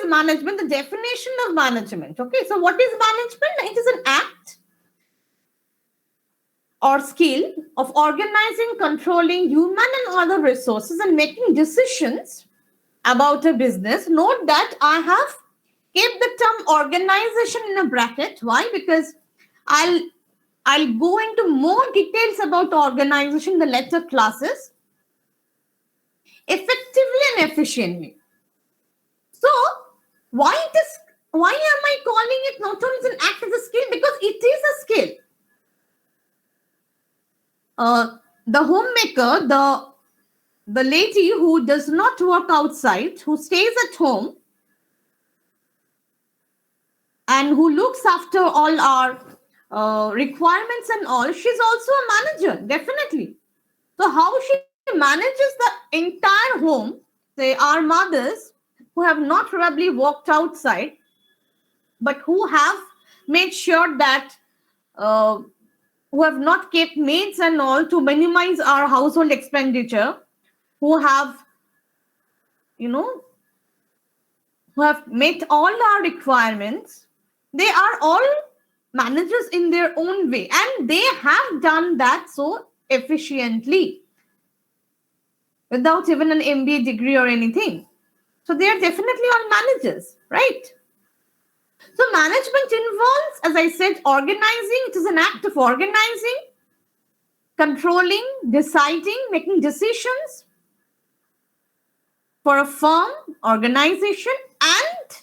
is management? The definition of management. Okay, so what is management? It is an act or skill of organizing, controlling human and other resources and making decisions about a business. Note that I have kept the term organization in a bracket. Why? Because I'll go into more details about organization in the later classes, effectively and efficiently. So why am I calling it not only as an act, as a skill? Because it is a skill. The homemaker, the lady who does not work outside, who stays at home and who looks after all our requirements and all, she's also a manager, definitely. So how she manages the entire home, say our mothers who have not probably walked outside, but who have made sure that who have not kept maids and all to minimize our household expenditure, who have, who have met all our requirements, they are all managers in their own way, and they have done that so efficiently without even an MBA degree or anything. So they are definitely all managers, right? So management involves, as I said, organizing. It is an act of organizing, controlling, deciding, making decisions for a firm, organization, and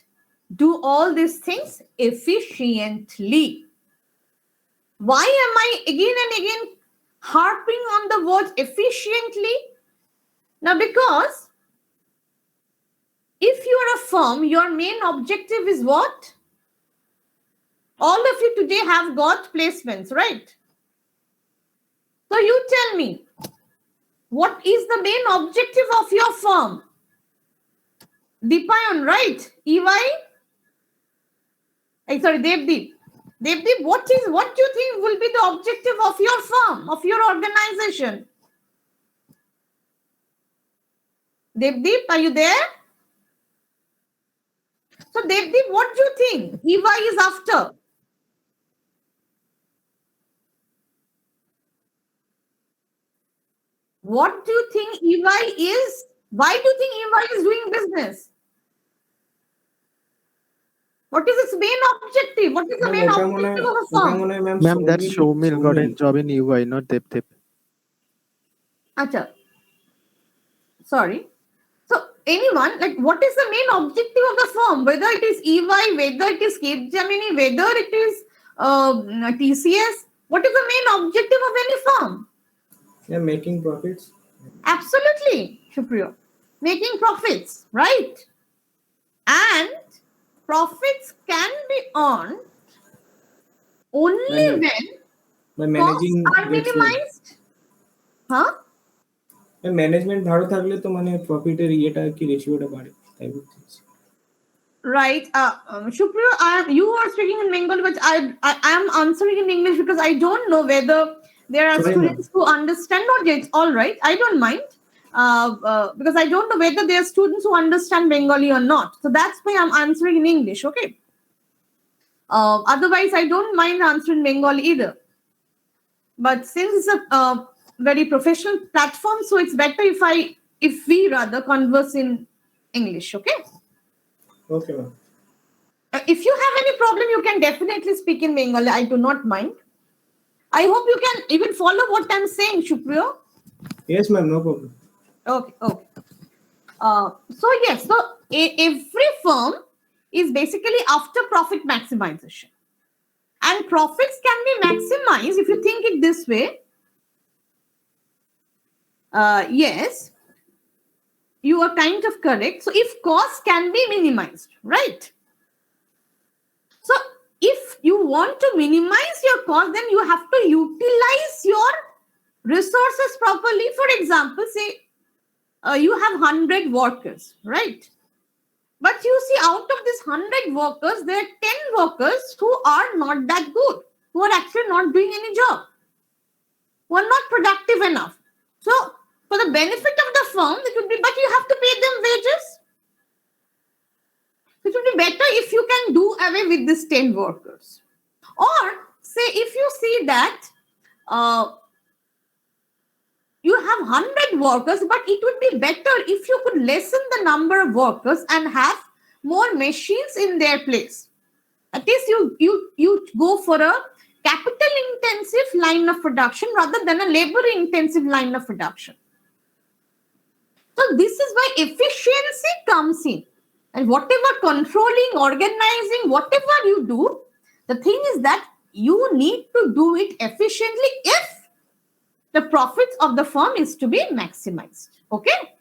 do all these things efficiently. Why am I again and again harping on the word efficiently? Now, because if you are a firm, your main objective is what? All of you today have got placements, right? So you tell me, what is the main objective of your firm? Deepayan, right? Devdeep. Devdeep, what do you think will be the objective of your firm, of your organization? Devdeep, are you there? So Devdeep, what do you think EY is after? What do you think EY is? Why do you think EY is doing business? What is its main objective? What is the main objective of a firm? Ma'am, that's Shomil got a job in EY, not Devdeep. Acha. Sorry. So anyone, like, what is the main objective of the firm? Whether it is EY, whether it is Capgemini, whether it is TCS, what is the main objective of any firm? Yeah, making profits. Absolutely, Shupriya. Making profits, right? And profits can be earned only when costs are minimized. Huh? Management ভালো থাকলে তো মানে প্রফিটের ইয়েটা কি রেশিওটা বাড়ে তাই বলতেছি Right. Shupriya, you are speaking in Bengali, but I am answering in English because I don't know whether there are students who understand or it's all right. I don't mind. Because I don't know whether there are students who understand Bengali or not. So that's why I'm answering in English, okay? Otherwise, I don't mind answering Bengali either. But since it's a very professional platform, so it's better if we rather converse in English, okay? Okay, ma'am. If you have any problem, you can definitely speak in Bengali. I do not mind. I hope you can even follow what I'm saying, Shupriya. Yes, ma'am, no problem. Okay. So yes, so every firm is basically after profit maximization. And profits can be maximized if you think it this way. Yes, you are kind of correct. So if costs can be minimized, right? So if you want to minimize your cost, then you have to utilize your resources properly. For example, say you have 100 workers, right? But you see, out of these 100 workers, there are 10 workers who are not that good, who are actually not doing any job, who are not productive enough. So for the benefit of the firm, it would be, but you have to pay them wages. It would be better if you can do away with these 10 workers. Or say if you see that you have 100 workers, but it would be better if you could lessen the number of workers and have more machines in their place. At least you go for a capital intensive line of production rather than a labor intensive line of production. So this is why efficiency comes in. And whatever controlling, organizing, whatever you do, the thing is that you need to do it efficiently if the profits of the firm is to be maximized. Okay?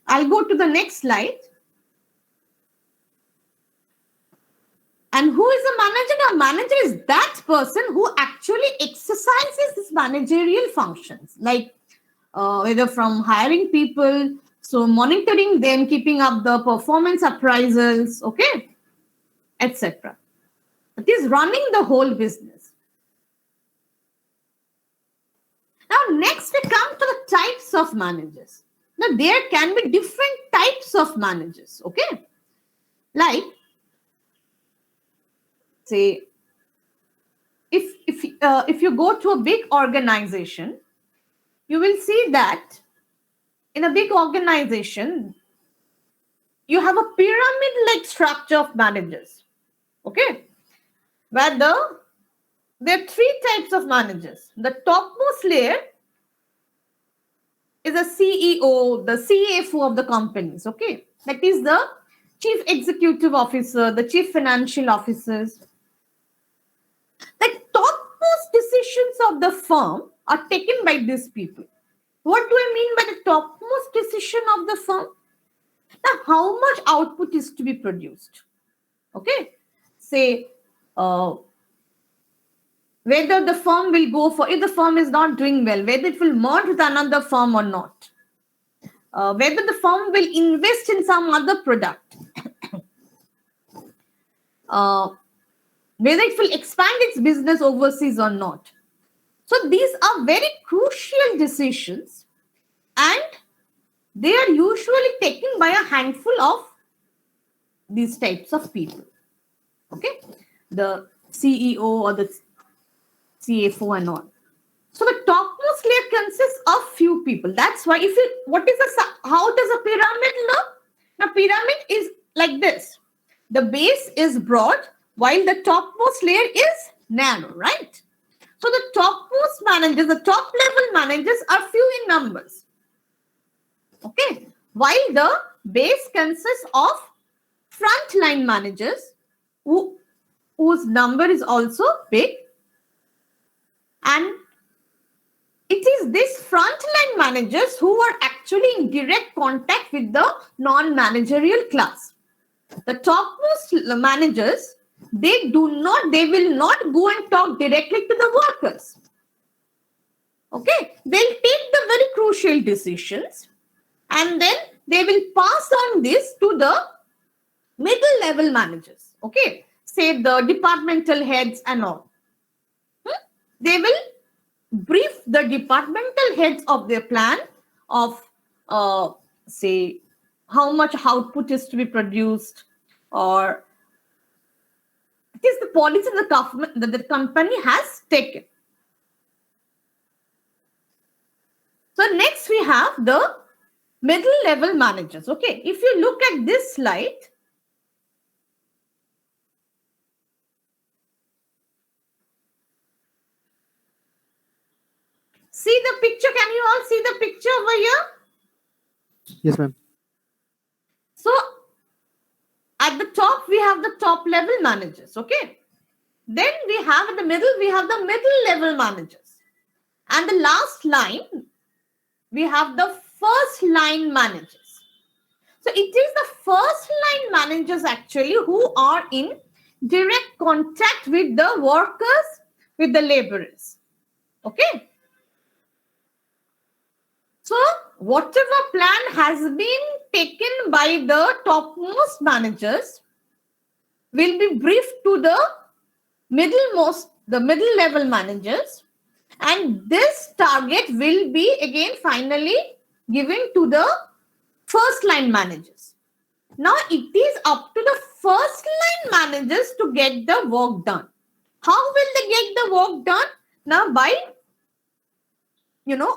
I'll go to the next slide. And who is a manager? A manager is that person who actually exercises these managerial functions, like whether from hiring people, so monitoring them, keeping up the performance appraisals, okay, etc. It is running the whole business. Now, next we come to the types of managers. Now, there can be different types of managers, okay? Like, say, if you go to a big organization, you will see that in a big organization, you have a pyramid-like structure of managers, okay? Where there are three types of managers. The topmost layer is a CEO, the CFO of the companies, okay? That is the chief executive officer, the chief financial officers. The topmost decisions of the firm are taken by these people. What do I mean by the topmost decision of the firm? Now, how much output is to be produced? Okay? Say, whether the firm will go for, if the firm is not doing well, whether it will merge with another firm or not. Whether the firm will invest in some other product. Whether it will expand its business overseas or not. So these are very crucial decisions and they are usually taken by a handful of these types of people. Okay? The CEO or the CFO and all. So the topmost layer consists of few people. That's why how does a pyramid look? Now pyramid is like this. The base is broad while the topmost layer is narrow, right? So the topmost managers, the top level managers are few in numbers. Okay. While the base consists of frontline managers whose number is also big. And it is these frontline managers who are actually in direct contact with the non-managerial class. The topmost managers, they will not go and talk directly to the workers. Okay, they'll take the very crucial decisions and then they will pass on this to the middle level managers. Okay, say the departmental heads and all. They will brief the departmental heads of their plan of say how much output is to be produced, or it is the policy that the company has taken. So next we have the middle level managers. Okay, if you look at this slide, see the picture. Can you all see the picture over here? Yes, ma'am. So at the top, we have the top level managers. Okay. Then we have in the middle, we have the middle level managers. And the last line, we have the first line managers. So it is the first line managers actually who are in direct contact with the workers, with the laborers. Okay. So whatever plan has been taken by the topmost managers will be briefed to the middle level managers, and this target will be again finally given to the first line managers. Now it is up to the first line managers to get the work done. How will they get the work done? Now by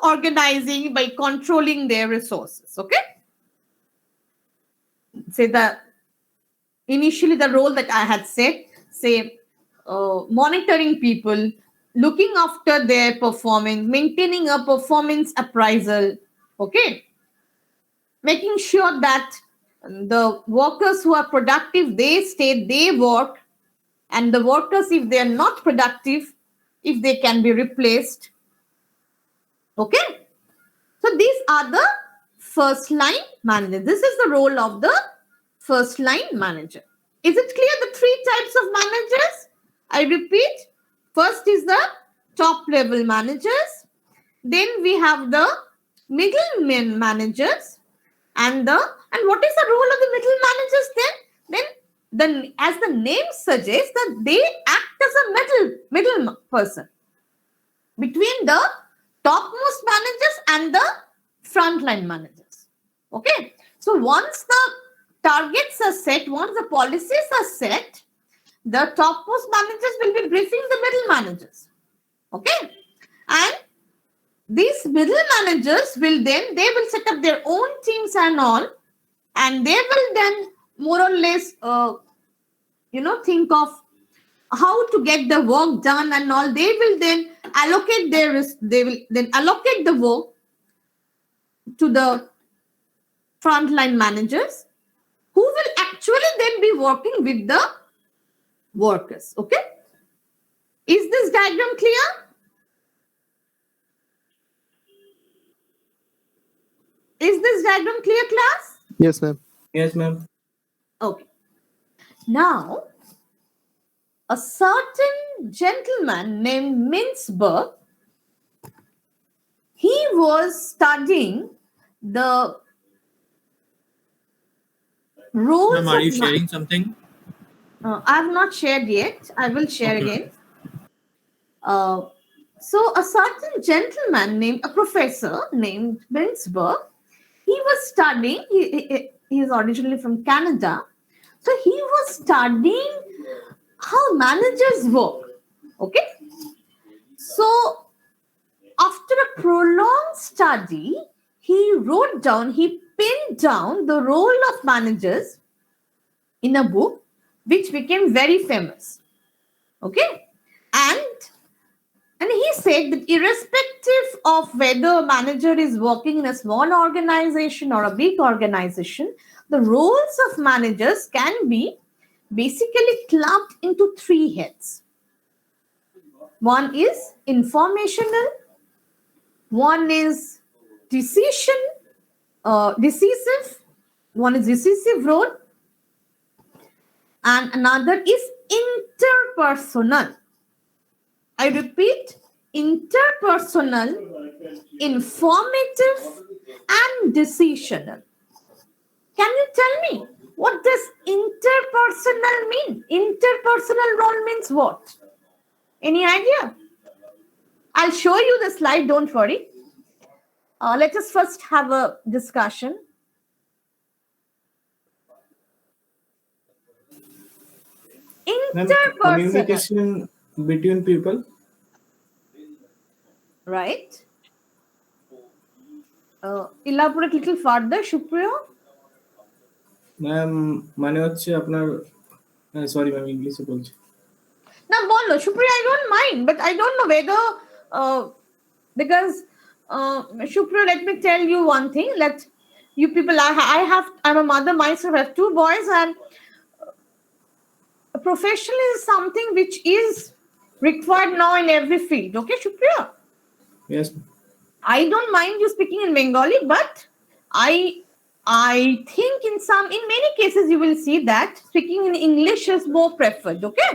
organizing, by controlling their resources. Okay. Say initially the role that I had said, say monitoring people, looking after their performance, maintaining a performance appraisal. Okay. Making sure that the workers who are productive, they stay, they work, and the workers, if they are not productive, if they can be replaced. Okay. So these are the first line managers. This is the role of the first line manager. Is it clear the three types of managers? I repeat. First is the top level managers. Then we have the middlemen managers. And what is the role of the middle managers then? As the name suggests, that they act as a middle person between the topmost managers and the frontline managers. Okay. So once the targets are set, once the policies are set, the topmost managers will be briefing the middle managers. Okay. And these middle managers will set up their own teams and all, and they will then more or less think of how to get the work done and all. They will then allocate the work to the frontline managers, who will actually then be working with the workers. Okay. Is this diagram clear? Is this diagram clear, class? Yes, ma'am. Yes, ma'am. Okay. Now, a certain gentleman named Mintzberg, he was studying the roles Ma'am, are you of sharing something? I have not shared yet. I will share again. So a certain gentleman named, a professor named Mintzberg, he was studying, he is originally from Canada. So he was studying how managers work. Okay. So after a prolonged study, he pinned down the role of managers in a book, which became very famous. Okay. And he said that irrespective of whether a manager is working in a small organization or a big organization, the roles of managers can be basically clubbed into three heads. One is informational, one is decisive, one is decisive role, and another is interpersonal. I repeat, interpersonal, informative, and decisional. Can you tell me what does interpersonal mean? Interpersonal role means what? Any idea? I'll show you the slide, don't worry. Let us first have a discussion. Ma'am, Interpersonal. communication between people. Right. Elaborate little further, Shupriya. Ma'am মানে হচ্ছে আপনার sorry ma'am ইংলিশে বলছি Now, bolo, Shupriya, I don't mind, but I don't know whether because Shupriya, let me tell you one thing. Let you people, I'm a mother myself. I have two boys, and profession is something which is required now in every field. Okay, Shupriya. Yes. I don't mind you speaking in Bengali, but I think in many cases you will see that speaking in English is more preferred. Okay.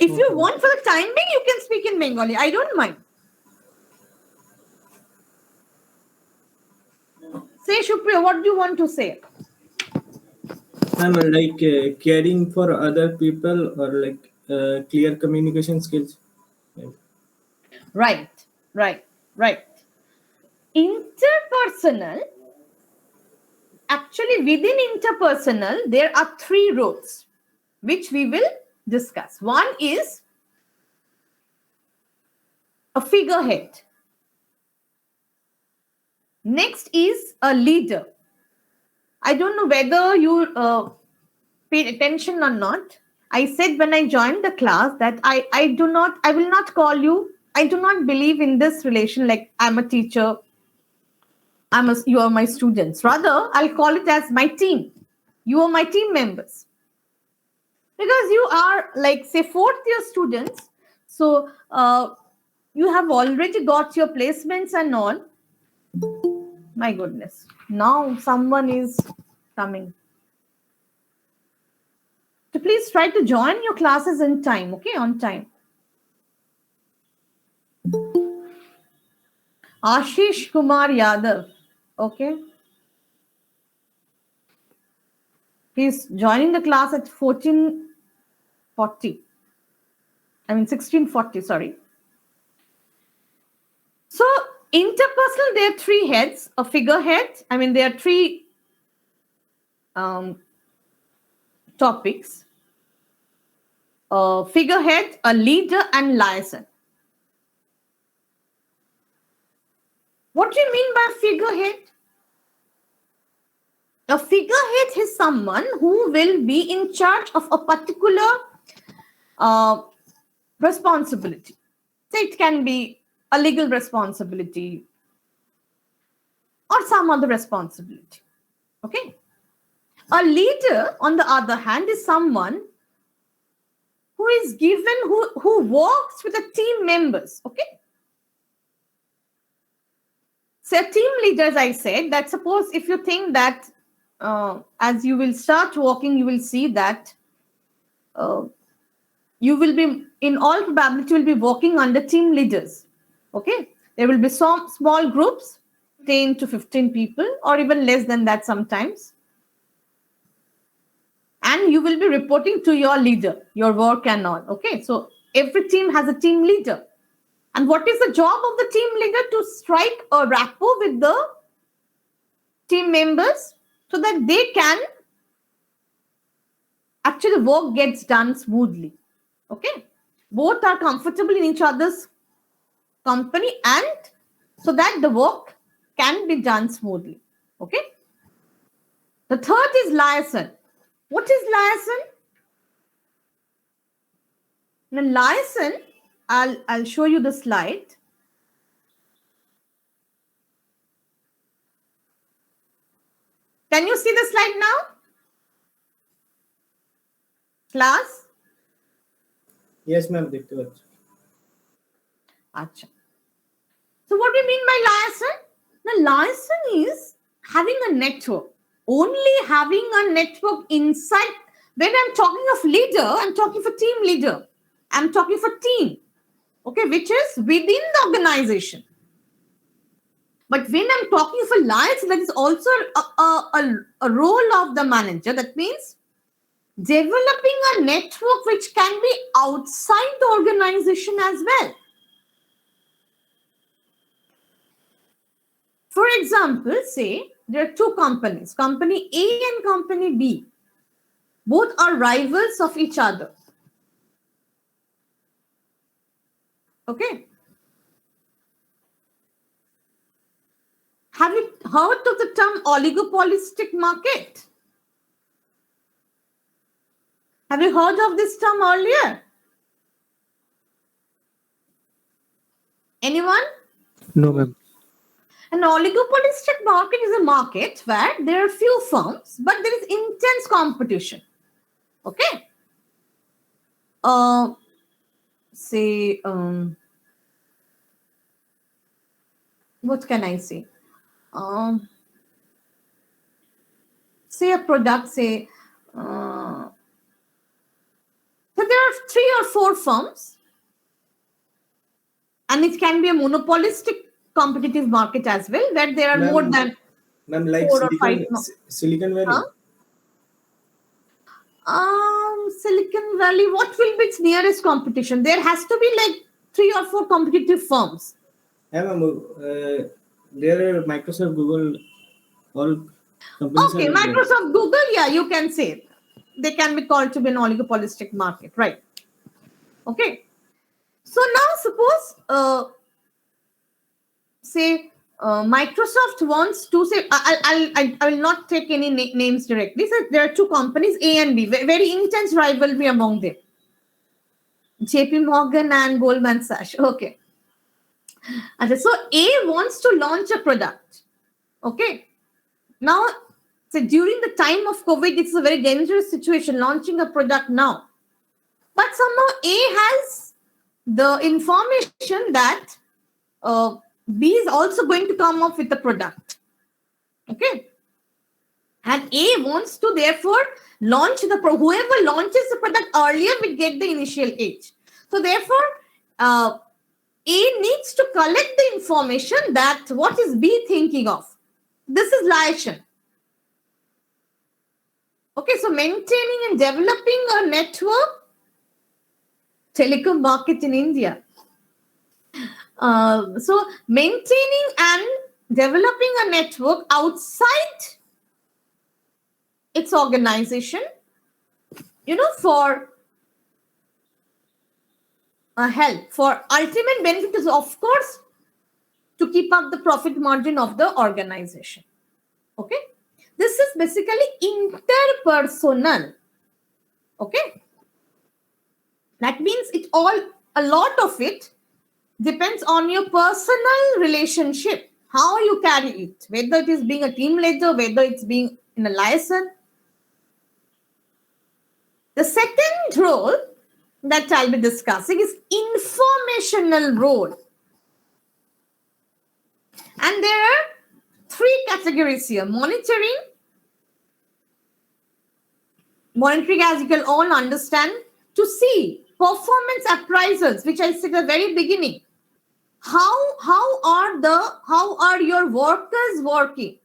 If you want for the time being, you can speak in Bengali. I don't mind. Say, Shupriya, what do you want to say? Ma'am, like caring for other people or like clear communication skills. Right. Interpersonal actually within interpersonal, there are three roles which we will discuss. One is a figurehead. Next is a leader. I don't know whether you paid attention or not. I said when I joined the class that I will not call you, I do not believe in this relation like I'm a teacher, you are my students. Rather, I'll call it as my team. You are my team members. Because you are like, say, fourth year students. So you have already got your placements and all. My goodness. Now someone is coming. So please try to join your classes in time, okay? On time. Ashish Kumar Yadav. Okay. He's joining the class at 1640, sorry. So interpersonal, there are three heads, a figurehead. There are three topics. A figurehead, a leader, and liaison. What do you mean by figurehead? A figurehead is someone who will be in charge of a particular responsibility. So it can be a legal responsibility or some other responsibility. Okay. A leader, on the other hand, is someone who is given, who works with the team members. Okay. So a team leader, as I said, that suppose if you think that as you will start working, you will see that you will be, in all probability, will be working under team leaders. Okay. There will be some small groups, 10 to 15 people, or even less than that sometimes. And you will be reporting to your leader, your work and all. Okay. So every team has a team leader. And what is the job of the team leader? To strike a rapport with the team members so that they can actually the work gets done smoothly. Okay. Both are comfortable in each other's company and so that the work can be done smoothly. Okay. The third is liaison. What is liaison? Now, liaison, I'll show you the slide. Can you see the slide now? Class? Yes, ma'am. देखते हो. Acha. So what do you mean by liaison? The liaison is having a network. Only having a network inside. When I'm talking of leader, I'm talking for team leader. I'm talking for team. Okay, which is within the organization. But when I'm talking for liaison, that is also a role of the manager. That means developing a network which can be outside the organization as well. For example, say there are two companies, company A and company B. Both are rivals of each other. Okay. Have you heard of the term oligopolistic market? Have you heard of this term earlier? Anyone? No, ma'am. An oligopolistic market is a market where there are few firms, but there is intense competition. Okay. Say, what can I say? Say a product, say, so there are 3 or 4 firms, and it can be a monopolistic competitive market as well, where there are more than Ma'am, like 4 or 5. Silicon Valley. Silicon Valley, what will be its nearest competition? There has to be like 3 or 4 competitive firms. Yeah, ma'am. There are Microsoft, Google, all Companies Okay, are there. Microsoft, Google, yeah, you can say they can be called to be an oligopolistic market, right? Okay. So now suppose, say, Microsoft wants to say, I will not take any names directly. So there are two companies, A and B, very intense rivalry among them. JP Morgan and Goldman Sachs. Okay. And so A wants to launch a product. Okay. Now, so during the time of COVID, it's a very dangerous situation launching a product now. But somehow A has the information that B is also going to come up with a product. Okay. And A wants to therefore launch whoever launches the product earlier will get the initial edge. So therefore, A needs to collect the information that what is B thinking of. This is liaison. Okay, so maintaining and developing a network, telecom market in India. So maintaining and developing a network outside its organization, for help, for ultimate benefit is, of course, to keep up the profit margin of the organization. Okay, this is basically interpersonal. Okay, that means a lot of it depends on your personal relationship, how you carry it, whether it is being a team leader, whether it's being in a liaison. The second role that I'll be discussing is informational role. And there are three categories here. Monitoring, as you can all understand, to see performance appraisals, which I said at the very beginning. How are your workers working?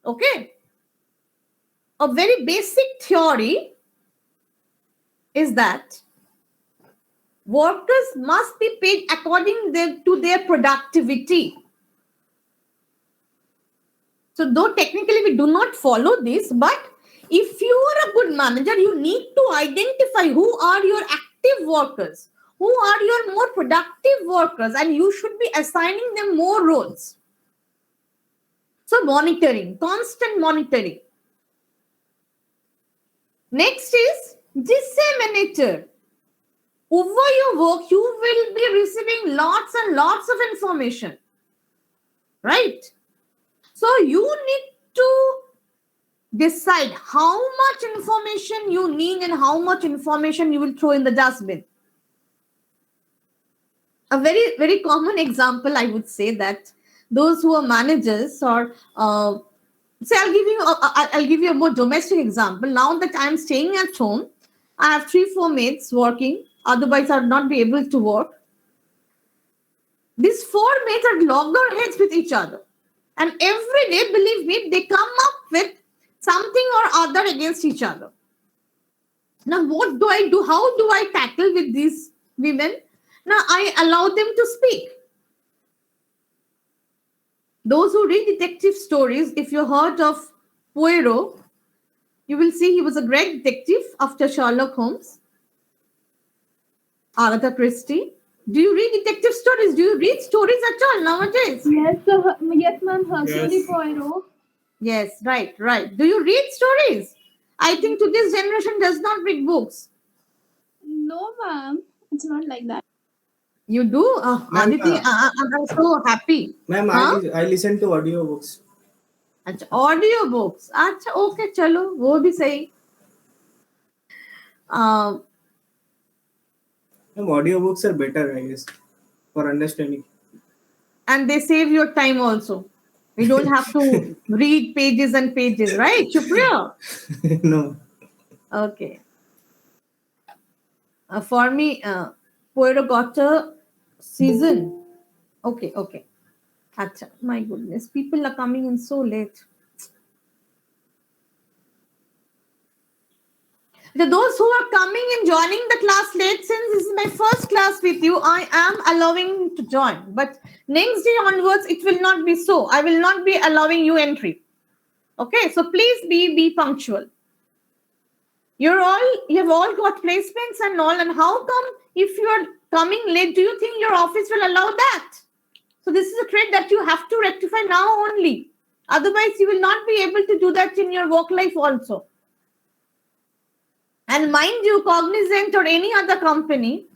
Okay. A very basic theory is that workers must be paid according to their productivity. So though technically we do not follow this, but if you are a good manager, you need to identify who are your active workers, who are your more productive workers, and you should be assigning them more roles. So monitoring, constant monitoring. Next is disseminator. Over your work, you will be receiving lots and lots of information, right? So you need to decide how much information you need and how much information you will throw in the dustbin. A very, very common example, I would say, that those who are managers or say, I'll give you a more domestic example. Now that I'm staying at home, I have 3-4 mates working. Otherwise, I'd not be able to work. These 4 mates are loggerheads with each other. And every day, believe me, they come up with something or other against each other. Now, what do I do? How do I tackle with these women? Now, I allow them to speak. Those who read detective stories, if you heard of Poirot, you will see he was a great detective after Sherlock Holmes. Agatha Christie. Do you read detective stories? Do you read stories at all nowadays? Yes, yes, ma'am. Hercule Yes. Poirot. Yes, right. Do you read stories? I think today's generation does not read books. No, ma'am. It's not like that. You do? Ma'am, Aditi, I'm so happy. Ma'am, Huh? I listen to audiobooks. अच्छा audio books अच्छा okay चलो वो भी सही Ma'am, audiobooks are better, I guess, for understanding. and they save your time also. We don't have to read pages and pages, right, Chupriya? No. Okay. For me, Poirot got a season. Okay. Acha, my goodness, people are coming in so late. To those who are coming and joining the class late, since this is my first class with you, I am allowing to join. But next day onwards, it will not be so. I will not be allowing you entry. Okay, so please be punctual. You have all got placements and all, and how come if you are coming late, do you think your office will allow that? So this is a trait that you have to rectify now only. Otherwise, you will not be able to do that in your work life also. And mind you, Cognizant or any other company,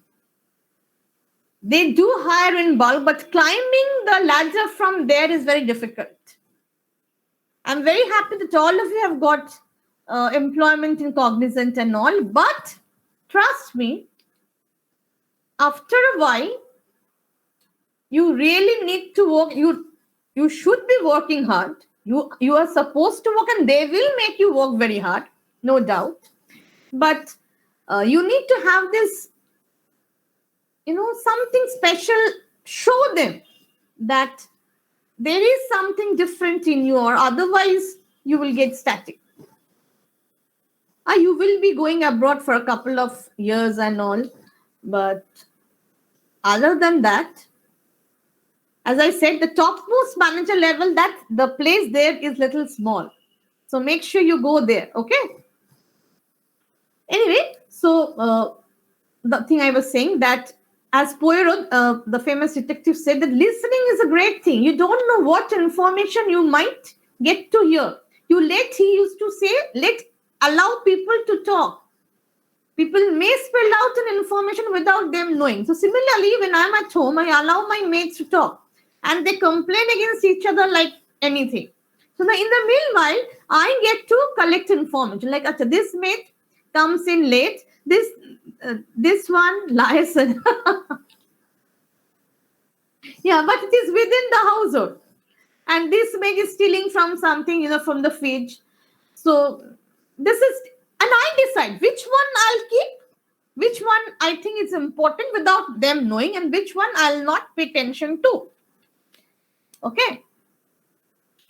they do hire in bulk, but climbing the ladder from there is very difficult. I'm very happy that all of you have got employment in Cognizant and all, but trust me, after a while, you really need to work. You should be working hard. You are supposed to work, and they will make you work very hard, no doubt. But you need to have this, something special. Show them that there is something different in you, or otherwise you will get static. You will be going abroad for a couple of years and all, but other than that, as I said, the topmost manager level, that the place there is little small. So make sure you go there, okay? Anyway, so the thing I was saying that as Poirot, the famous detective, said that listening is a great thing. You don't know what information you might get to hear. He used to say, allow people to talk. People may spill out an information without them knowing. So similarly, when I'm at home, I allow my mates to talk. And they complain against each other like anything. So now in the meanwhile, I get to collect information. Like, this mate comes in late. This one lies. Yeah, but it is within the household. And this mate is stealing from something, from the fridge. So this is, and I decide which one I'll keep, which one I think is important without them knowing, and which one I'll not pay attention to. Okay.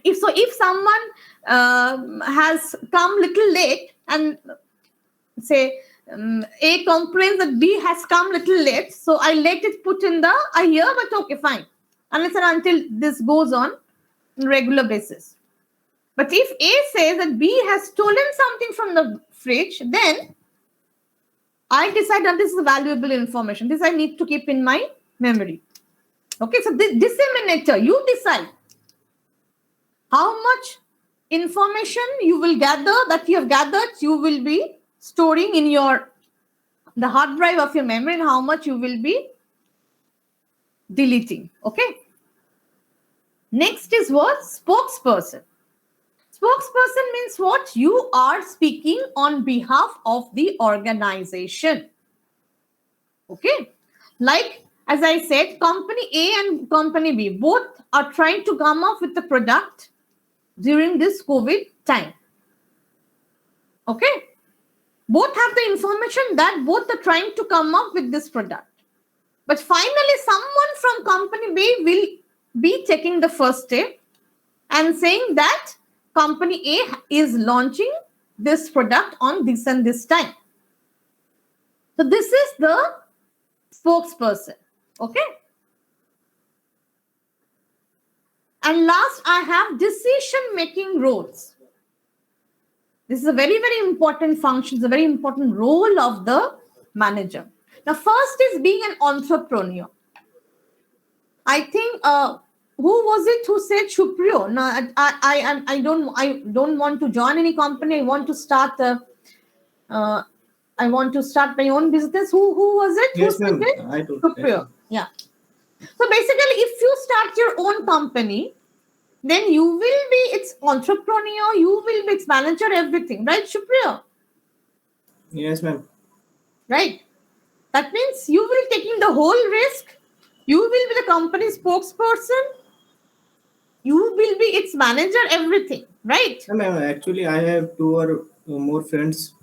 If someone has come little late and say A complains that B has come little late, so I let it put in I hear, but okay, fine. Unless and until this goes on regular basis. But if A says that B has stolen something from the fridge, then I decide that this is valuable information. This I need to keep in my memory. Okay, so the disseminator, you decide how much information you will gather, that you have gathered, you will be storing in the hard drive of your memory, and how much you will be deleting. Okay. Next is what? Spokesperson. Spokesperson means what? You are speaking on behalf of the organization. Okay. Like, as I said, company A and company B, both are trying to come up with the product during this COVID time. Okay. Both have the information that both are trying to come up with this product. But finally, someone from company B will be taking the first step and saying that company A is launching this product on this and this time. So this is the spokesperson. Okay. And last, I have decision-making roles. This is a very, very important function. It's a very important role of the manager. The first is being an entrepreneur. I think who was it who said Shuprio? No, I don't want to join any company. I want to start my own business. Who was it? Yes, who said ma'am. it? I do. Shuprio. Yeah. So basically, if you start your own company, then you will be its entrepreneur, you will be its manager, everything, right, Shuprio? Yes, ma'am. Right. That means you will be taking the whole risk. You will be the company spokesperson. You will be its manager, everything, right? Ma'am, actually, I have 2 or more friends.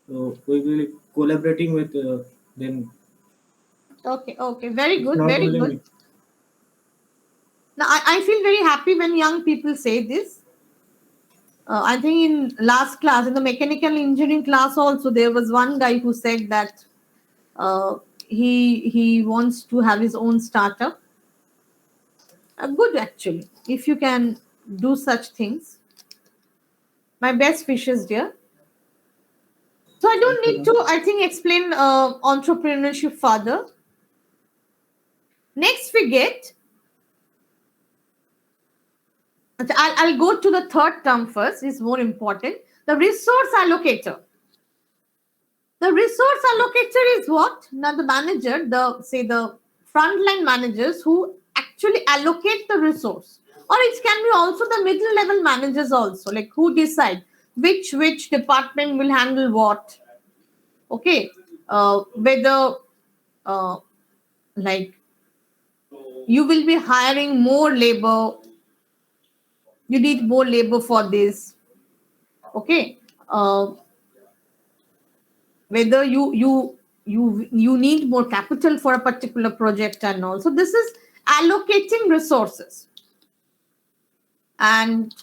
So we will be collaborating with them. Okay. Very It's good, not very only good. me. Now, I feel very happy when young people say this. I think in last class, in the mechanical engineering class also, there was one guy who said that he wants to have his own startup. Good actually, if you can do such things. My best wishes, dear. So I don't need to, I think, explain entrepreneurship further. Next we get, I'll go to the third term first, it's more important. The resource allocator. The resource allocator is what? Now the manager, the frontline managers who actually allocate the resource. Or it can be also the middle level managers also, like who decide which department will handle what. Okay. Whether like you will be hiring more labor, you need more labor for this. Okay. Whether you need more capital for a particular project and all. So this is allocating resources. And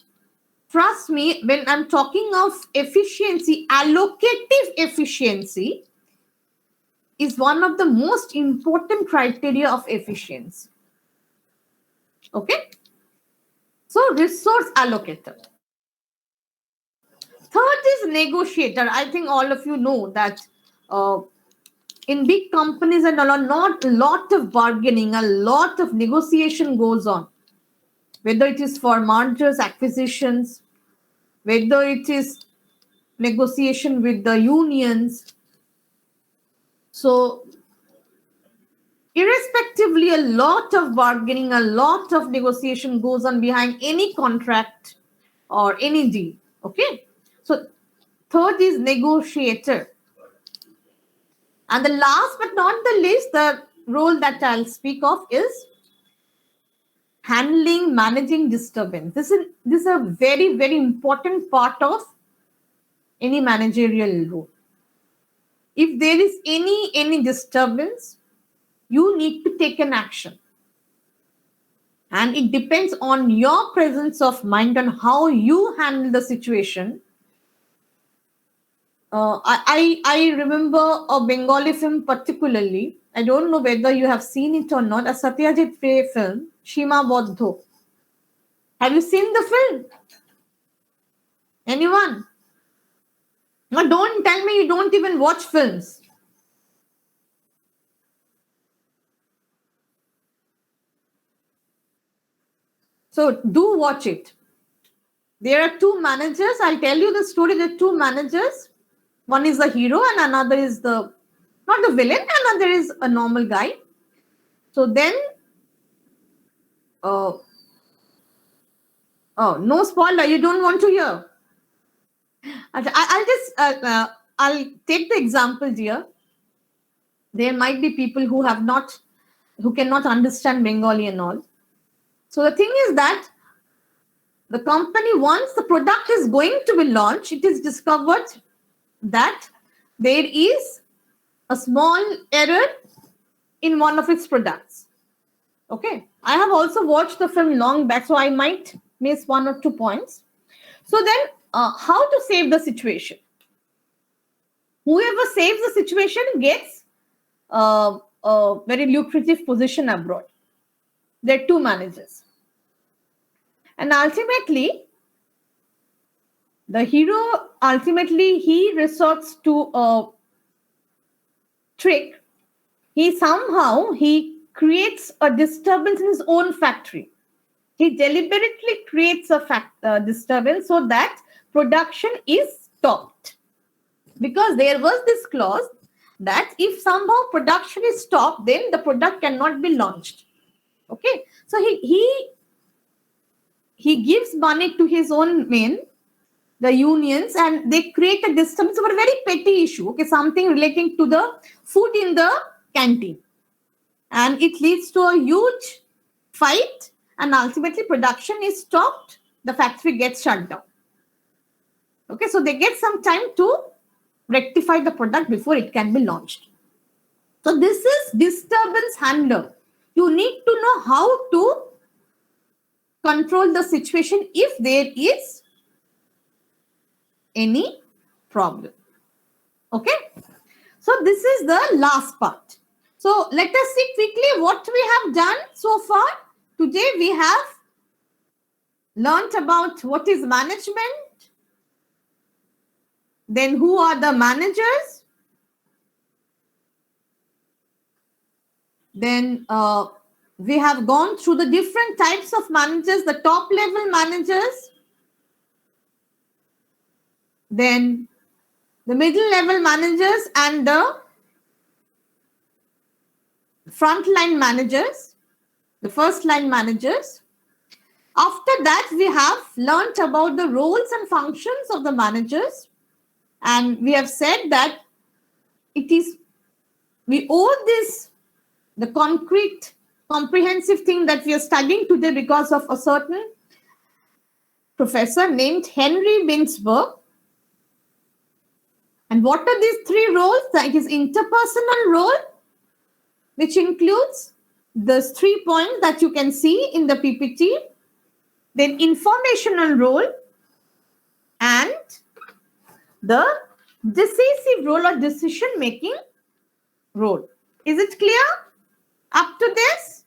trust me, when I'm talking of efficiency, allocative efficiency is one of the most important criteria of efficiency. Okay. So resource allocator. Third is negotiator. I think all of you know that in big companies and a lot of bargaining, a lot of negotiation goes on. Whether it is for mergers, acquisitions, whether it is negotiation with the unions. So irrespectively, a lot of bargaining, a lot of negotiation goes on behind any contract or any deal. Okay. So third is negotiator. And the last but not the least, the role that I'll speak of is managing disturbance. This is a very, very important part of any managerial role. If there is any disturbance, you need to take an action. And it depends on your presence of mind on how you handle the situation. I remember a Bengali film particularly. I don't know whether you have seen it or not. A Satyajit Ray film, Shima Bodho. Have you seen the film? Anyone? No, don't tell me you don't even watch films. So do watch it. There are two managers. I'll tell you the story. There are two managers. One is the hero and another is not the villain, another is a normal guy. So then, oh, no spoiler, you don't want to hear. I'll take the example here. There might be people who cannot understand Bengali and all. So the thing is that the company, once the product is going to be launched, it is discovered that there is a small error in one of its products. Okay. I have also watched the film long back, so I might miss 1 or 2 points. So then, how to save the situation? Whoever saves the situation gets a very lucrative position abroad. There are two managers. And ultimately, the hero, he resorts to a trick. He creates a disturbance in his own factory. He deliberately creates a disturbance so that production is stopped. Because there was this clause that if somehow production is stopped, then the product cannot be launched. Okay. So he gives money to his own men, the unions, and they create a disturbance over a very petty issue. Okay, something relating to the food in the canteen. And it leads to a huge fight, and ultimately production is stopped. The factory gets shut down. Okay, so they get some time to rectify the product before it can be launched. So this is disturbance handler. You need to know how to control the situation if there is any problem. Okay. So this is the last part. So let us see quickly what we have done so far. Today we have learnt about what is management, then who are the managers, then we have gone through the different types of managers, the top level managers, then the middle level managers and the frontline managers, the first line managers. After that, we have learnt about the roles and functions of the managers. And we have said that we owe this, the concrete, comprehensive thing that we are studying today because of a certain professor named Henry Winsberg. And what are these three roles? That is interpersonal role, which includes those 3 points that you can see in the PPT, then informational role, and the decisive role or decision-making role. Is it clear up to this?